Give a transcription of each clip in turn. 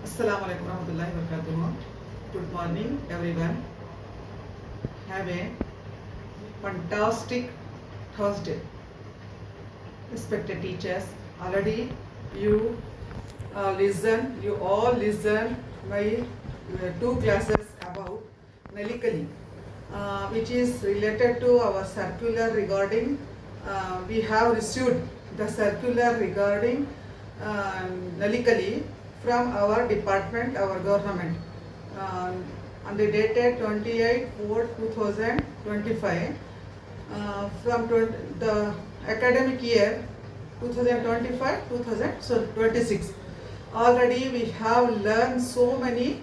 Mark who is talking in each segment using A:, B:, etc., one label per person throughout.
A: Assalamu alaikum warahmatullahi wabarakatuh. Good morning, everyone. Have a fantastic Thursday. Respected teachers, already you you all listen my two classes about Nalikali, which is related to our circular regarding, we have received the circular regarding Nalikali from our department, our government, on the dated 28/4/2025, from the academic year 2025-2026. Already we have learned so many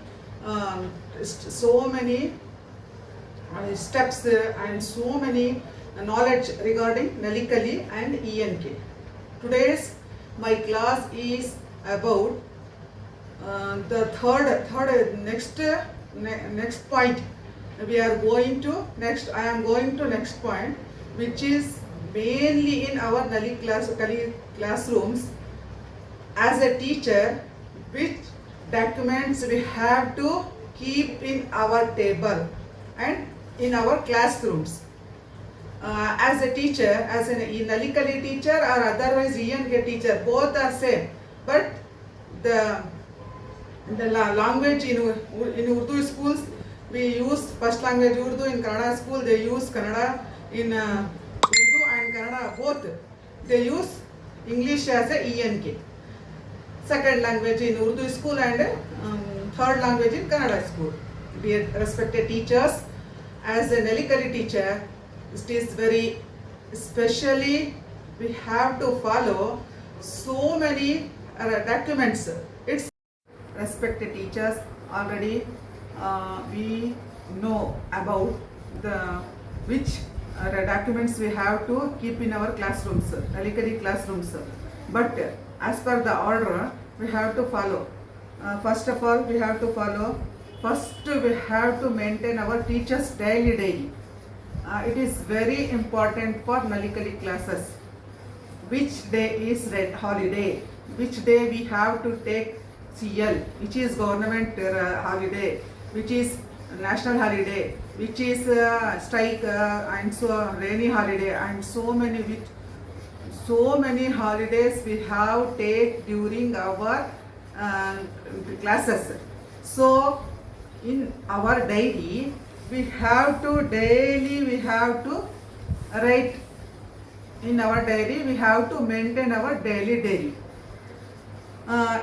A: steps and so many knowledge regarding Nalikali and ENK. Today's my class is about the next point. We are going to next. I am going to next point, which is mainly in our Nali classrooms. As a teacher, which documents we have to keep in our table and in our classrooms. As a teacher, as an Nalikali teacher or otherwise ENK teacher, both are same. But the language in Urdu schools, we use first language Urdu. In Kannada school, they use Kannada. In Urdu and Kannada both, they use English as a ENK. Second language in Urdu school and third language in Kannada school. Dear respected teachers, as a Nalikali teacher, it is very especially we have to follow so many documents. It's respected teachers, already we know about the which documents we have to keep in our classrooms, Nalikali classrooms. But as per the order, we have to follow. First of all, we have to follow. First, we have to maintain our teachers' daily. It is very important for Nalikali classes. Which day is red holiday? Which day we have to take CL? Which is government holiday? Which is national holiday? Which is strike and so rainy holiday, and so many holidays we have take during our classes. So in our diary, we have to write in our diary. We have to maintain our daily diary.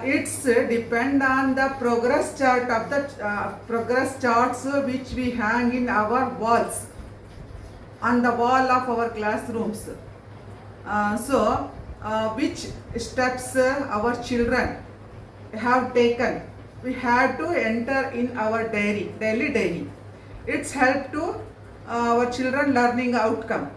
A: It's depend on the progress chart of the progress charts which we hang in our walls, on the wall of our classrooms. Which steps our children have taken, we have to enter in our daily diary. It's help to our children learning outcome.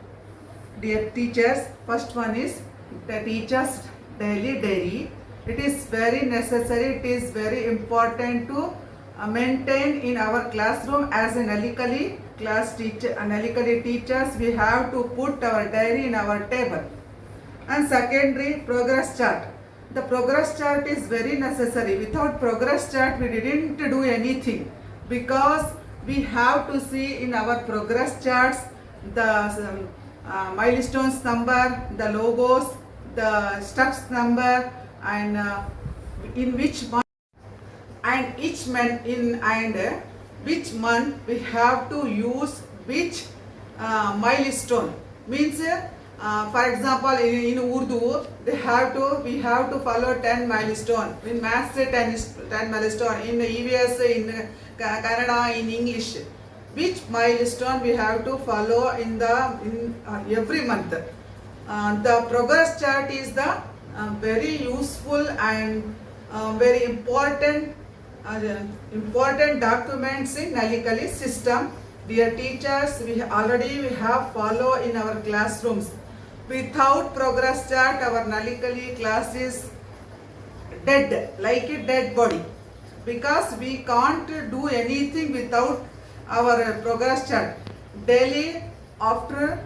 A: Dear teachers, first one is the teacher's daily diary. It is very necessary, it is very important to maintain in our classroom. As a Nalikali class teacher, Nalikali teachers, we have to put our diary in our table. And secondary, progress chart. The progress chart is very necessary. Without progress chart, we didn't do anything, because we have to see in our progress charts the milestones number, the logos, the steps number, and in which month and each month which month we have to use which milestone. Means for example, in Urdu we have to follow 10 milestone. In maths 10 milestone. In EVS, in Kannada, in English, which milestone we have to follow in every month. The progress chart is the very useful and very important documents in Nalikali system. Dear teachers, we have follow in our classrooms. Without progress chart, our Nalikali class is dead, like a dead body, because we can't do anything without our progress chart. Daily after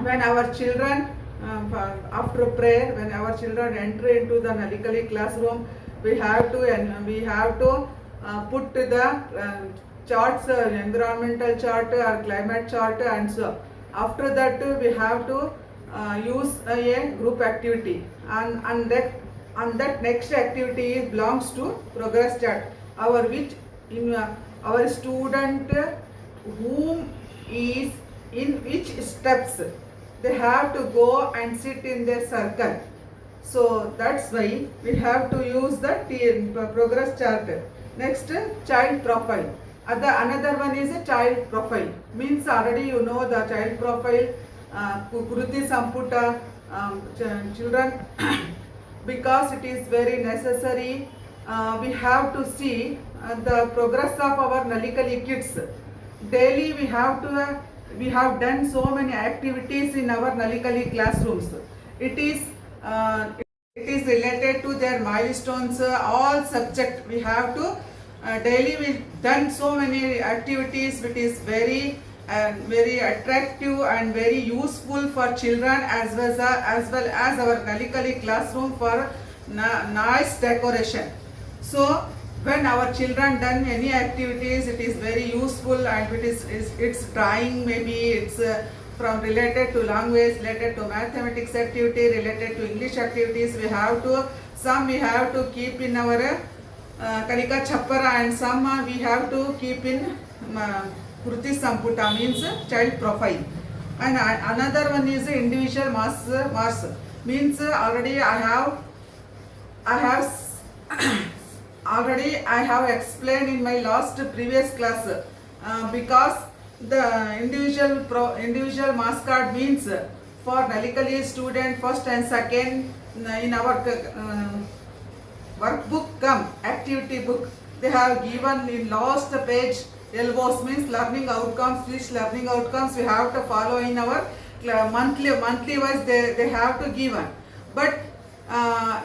A: when our children after prayer, when our children enter into the Nalikali classroom, we have to put the charts, environmental chart or climate chart, and so after that we have to use a group activity, and that next activity belongs to progress chart, our which in our student whom is in which steps they have to go and sit in their circle. So that's why we have to use the progress chart. Next, child profile. Another one is a child profile. Means already you know the child profile, Kruti Samputa, children, because it is very necessary. We have to see the progress of our Nalikali kids. Daily we have done so many activities in our Nalikali classrooms. It is related to their milestones, all subject we have to daily we done so many activities which is very attractive and very useful for children, as well as our Nalikali classroom for nice decoration. So when our children done any activities, it is very useful, and it's drawing, maybe it's from related to language, related to mathematics activity, related to English activities. We have to keep in our Karika Chappara, and some we have to keep in Kruti Samputa, means child profile. And another one is individual marks, means already I have explained in my last previous class, because the individual marks card means for Nalikali student first and second in our workbook activity book, they have given in last page LOS, means learning outcomes. Which learning outcomes we have to follow in our monthly wise they have to given. But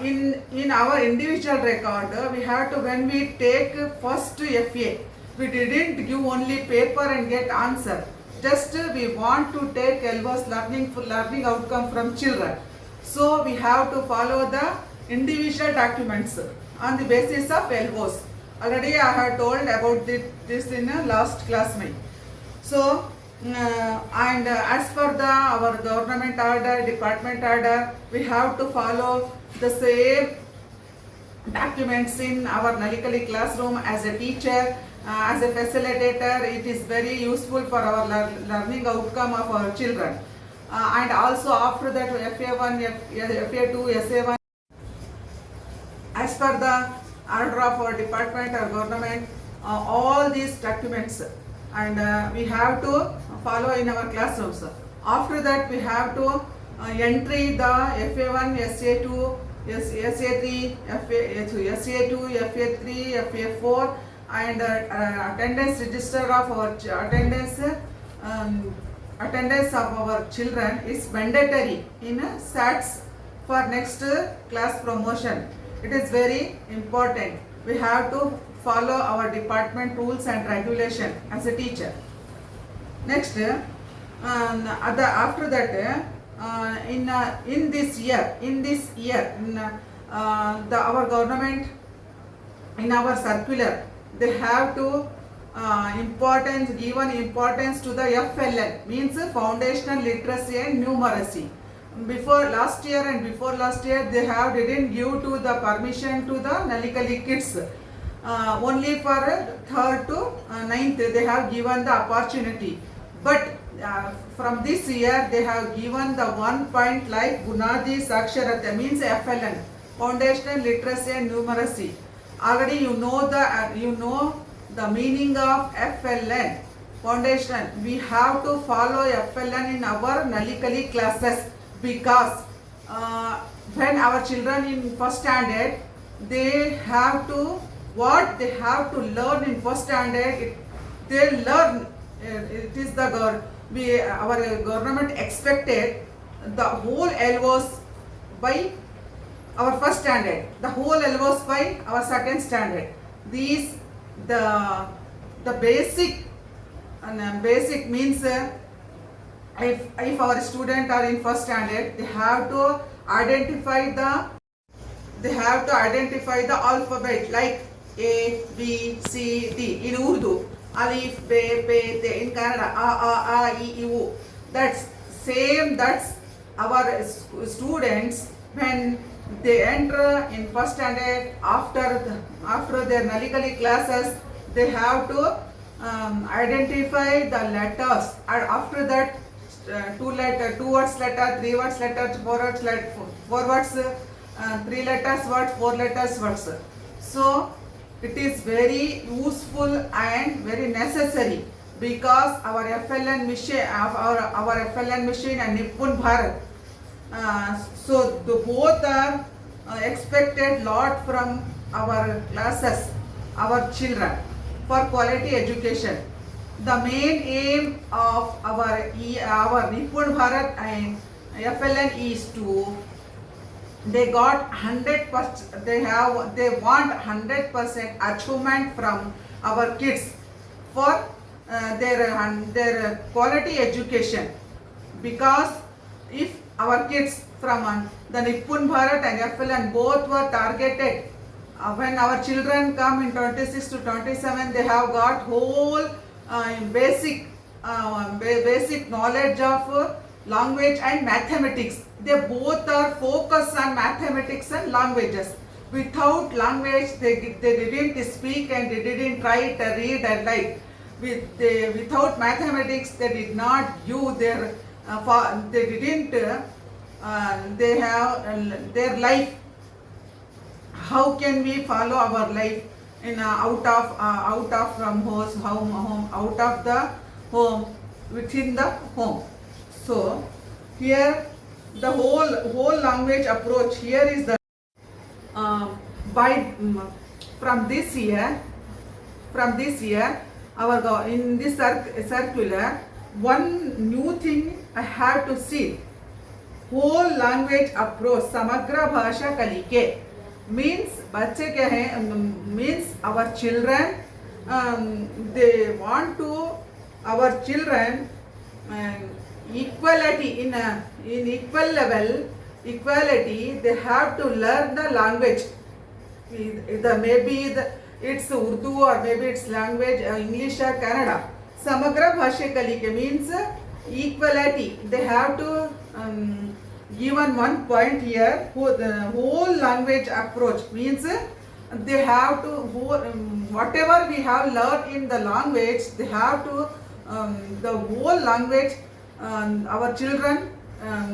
A: in our individual record, we have to, when we take first FA, we didn't give only paper and get answer. Just we want to take LOS, learning outcome from children. So we have to follow the individual documents on the basis of LOS. Already I have told about this in a last class. So and as per our government order, department order, we have to follow the same documents in our Nalikali classroom. As a teacher, as a facilitator, it is very useful for our learning outcome of our children. And also after that, FA1, FA2, SA1, as per the order of our department or government, all these documents, and we have to follow in our classrooms. After that, we have to entry the FA1, SA2, SA3, SA2, FA3, FA4, and attendance register of our attendance of our children is mandatory in SATs for next class promotion. It is very important. We have to follow our department rules and regulation as a teacher. Next, after that, in this year, our government, in our circular, they have to given importance to the FLN, means foundational literacy and numeracy. Before last year, they didn't give to the permission to the Nalikali kids. Only for 3rd to 9th they have given the opportunity. But from this year they have given the 1 point like Gunadi Saksharata, means FLN, foundational literacy and numeracy. Already you know the meaning of FLN, foundation. We have to follow FLN in our Nalikali classes, because when our children in first standard, they have to learn in first standard. They learn. It is our government expected the whole LOS by our first standard, the whole LOS by our second standard. These the basic, and basic means if our student are in first standard, identify the they have to identify the alphabet like A, B, C, D in Urdu, Alif, Be, Pe, Te in Kannada, A, I, U. That's same. That's our students when they enter in first standard after their Nalikali classes, they have to identify the letters, and after that two words letter, three words letter, four words, three letters words, four letters words. So it is very useful and very necessary, because our FLN machine and Nippon Bharat, so the both are expected lot from our classes, our children, for quality education. The main aim of our Nippon Bharat and FLN is to they got 100%. They want 100% achievement from our kids for their quality education, because if our kids from the Nippon Bharat and FLN both were targeted, when our children come in 26 to 27, they have got whole basic knowledge of language and mathematics. They both are focused on mathematics and languages. Without language, they didn't speak and they didn't write, read and write. Without mathematics, they did not use their they didn't they have their life. How can we follow our life in out of from home, out of the home, within the home? So here the whole language approach here is the from this year our in this circular, one new thing I have to see. Whole language approach, samagra bhasha kalike, means बच्चे क्या है, means our children, they want to our children equality in equal level, equality. They have to learn the language. Maybe it's Urdu or maybe it's language English or Kannada. Samagra bhasha kalike means equality. They have to given one point here. The whole language approach means they have to whatever we have learned in the language, they have to the whole language. Our children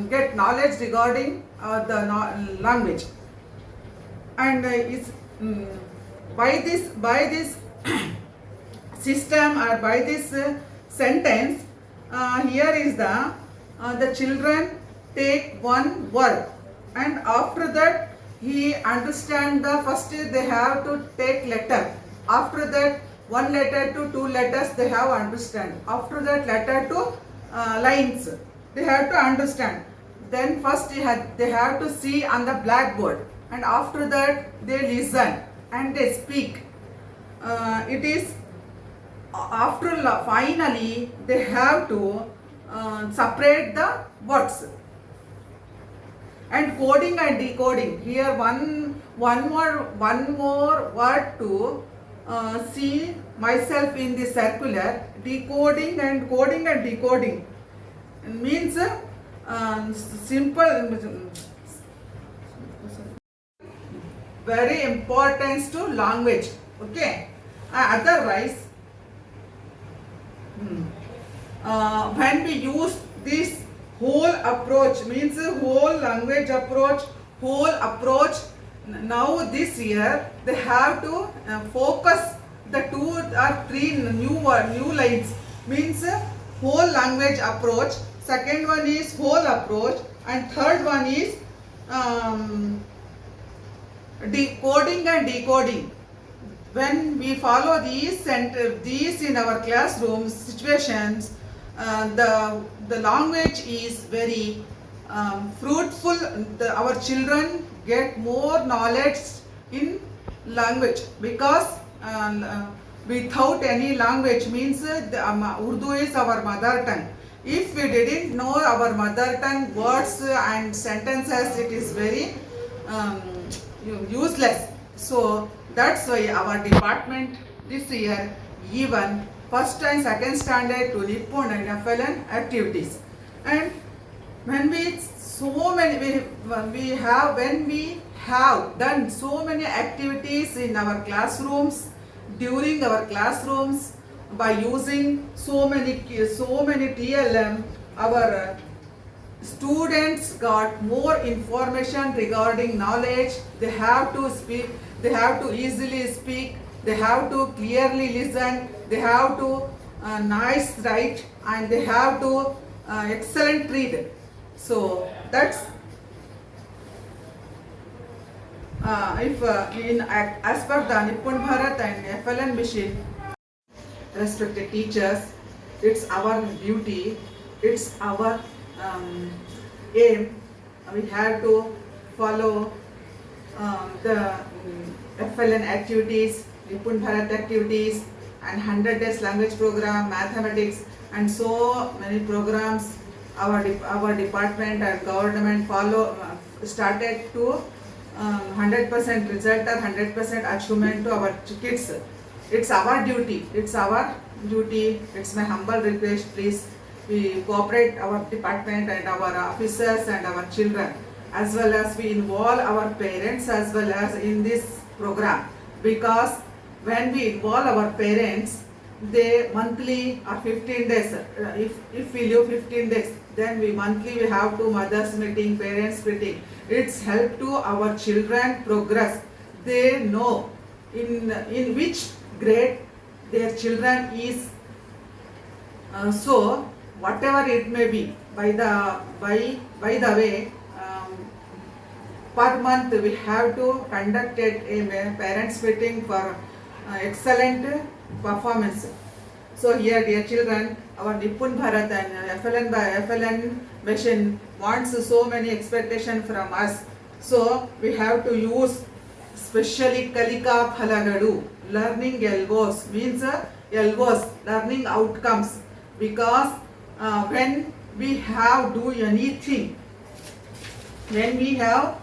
A: get knowledge regarding the language, and by this system or by this sentence, here is the children take one word, and after that he understand the first they have to take letter, after that one letter to two letters they have understand, after that letter to lines they have to understand, then first they have to see on the blackboard, and after that they listen and they speak. It is after finally they have to separate the words. And coding and decoding, here one more word to see myself in the circular. Decoding and coding and decoding means simple, very importance to language. Okay, otherwise when we use this whole approach, means whole language approach, now this year they have to focus the two or three new lines, means whole language approach, second one is whole approach, and third one is decoding and decoding. When we follow these in our classroom situations, the language is very fruitful. Our children get more knowledge in language, because without any language, means Urdu is our mother tongue. If we didn't know our mother tongue words and sentences, it is very um, useless. So that's why our department this year even first and second standard to Nippon and FLN activities. And when we have done so many activities in our classrooms, during our classrooms, by using so many TLM, our students got more information regarding knowledge. They have to speak, they have to easily speak, they have to clearly listen, they have to nice write, and they have to excellent read. So that's if in as per the Nippon Bharat and FLN mission, respected teachers, it's our duty, it's our aim. We have to follow the FLN activities, Nippon Bharat activities, and 100 days language program, mathematics, and so many programs our department and government started to 100% result or 100% achievement to our kids. It's our duty. It's my humble request. Please, we cooperate our department and our officers and our children, as well as we involve our parents as well as in this program, because when we involve our parents, they monthly or 15 days, if we live 15 days, then we have to mothers meeting, parents meeting. It's help to our children progress. They know in which grade their children is. So whatever it may be, by the way, per month we have to conduct a parents meeting for excellent performance. So here, dear children, our Nippon Bharat and FLN mission wants so many expectations from us. So we have to use specially Kalika Phalagadu, learning elbows, means elbows, learning outcomes. Because when we have do anything, when we have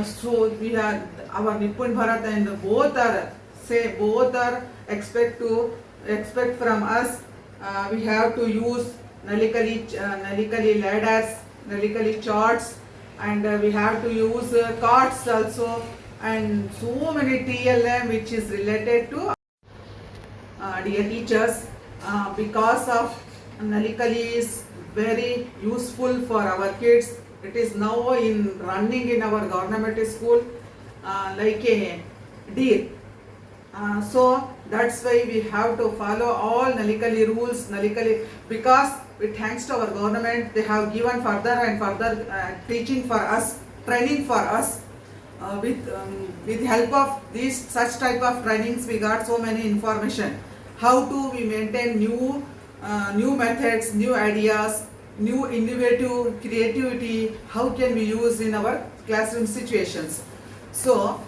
A: so we have our Nippon Bharat and both are expect from us. We have to use Nalikali ladders, Nalikali charts, and we have to use cards also, and so many TLM which is related to dear teachers. Because of Nalikali is very useful for our kids. It is now running in our government school like a deer. So that's why we have to follow all Nalikali rules, because thanks to our government, they have given further and further teaching for us, training for us. With help of these such type of trainings, we got so many information. How to we maintain new methods, new ideas, new innovative creativity, how can we use in our classroom situations. So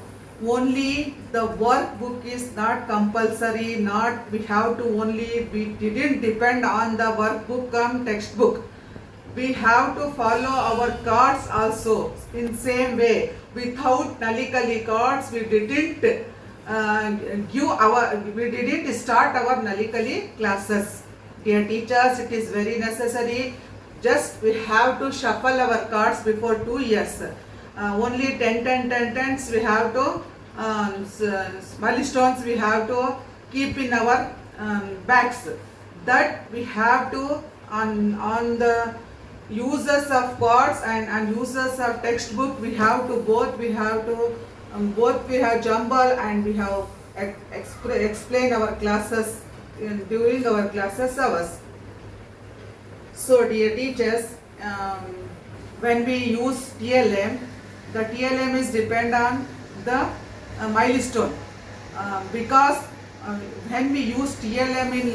A: only the workbook is not compulsory, we didn't depend on the workbook and textbook. We have to follow our cards also in same way. Without Nalikali cards, we didn't start our Nalikali classes. Dear teachers, it is very necessary. Just we have to shuffle our cards before 2 years. Only 10 we have to milestones we have to keep in our bags. That we have to on the users of cards and users of textbook, we have jumble, and we have explain our classes during our classes hours. So dear teachers, when we use TLM, the TLM is depend on the milestone, because when we use TLM in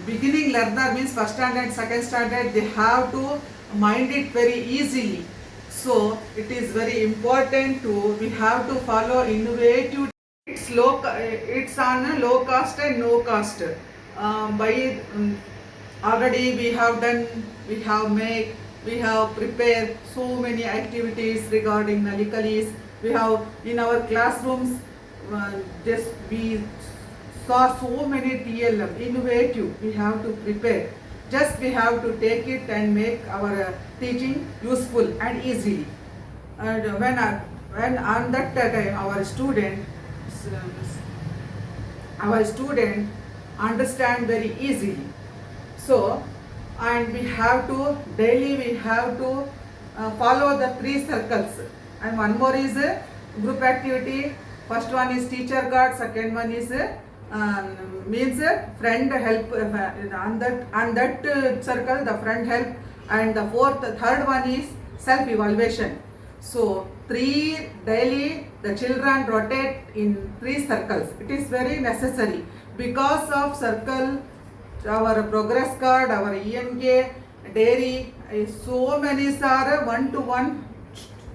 A: beginning learner means first standard, second standard, they have to mind it very easily. So it is very important we have to follow innovative. It's on a low cost and no cost. by already we have done, we have made, we have prepared so many activities regarding Nalikalis. We have in our classrooms, just we saw so many TLM, innovative, we have to prepare. Just we have to take it and make our teaching useful and easily. And when on that time our student understand very easily. So, and we have to daily we have to follow the 3 circles, and one more is group activity. First one is teacher guard, second one is means friend help, on that circle the friend help, and the third one is self evaluation. So 3 daily the children rotate in 3 circles. It is very necessary because of circle, our progress card, our ENK, dairy, so many are one to one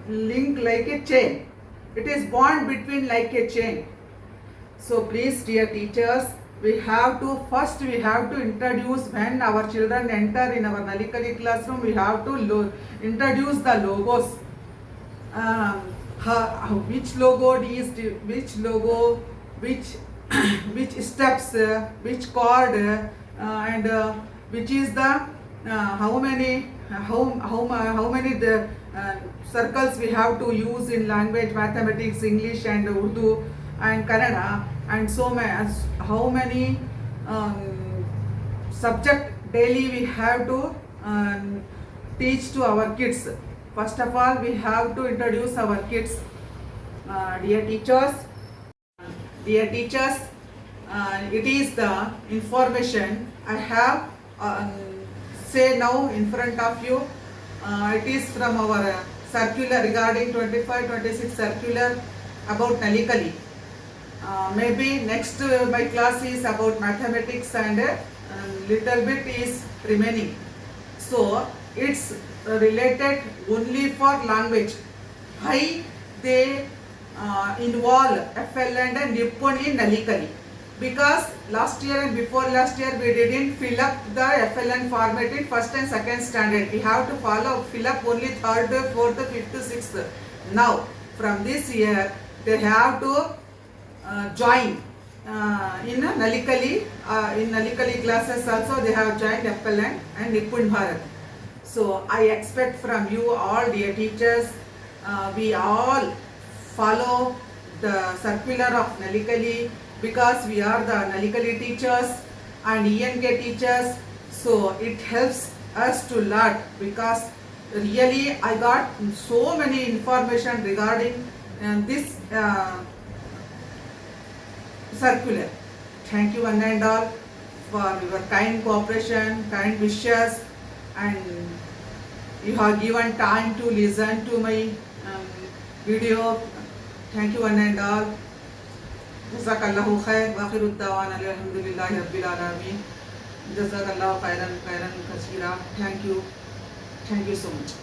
A: link like a chain. It is bond between like a chain. So please dear teachers, we have to introduce, when our children enter in our Nalikali classroom, we have to introduce the logos. Which logo is which logo, which steps, which chord, and which is the how many the circles we have to use in language, mathematics, English and Urdu and Kannada, and so many, how many subject daily we have to teach to our kids. First of all, we have to introduce our kids. Dear teachers, it is the information I have say now in front of you. It is from our circular regarding 25-26 circular about Nalikali. Maybe next my class is about mathematics and little bit is remaining. So it's related only for language. Why they involve FL and Nippon in Nalikali? Because last year and before last year we didn't fill up the FLN format in first and second standard. We have to fill up only third, fourth, fifth, sixth. Now from this year they have to join in Nalikali. In Nalikali classes also they have joined FLN and Nippon Bharat. So I expect from you all dear teachers, we all follow the circular of Nalikali, because we are the Nalikali teachers and ENK teachers. So it helps us to learn, because really I got so many information regarding this circular. Thank you one and all for your kind cooperation, kind wishes, and you have given time to listen to my video. Thank you one and all. Jazakallahu khair wa akhiru da'wana alhamdulillahi rabbil alamin. Jazakallahu khairan kaseera. Thank you so much.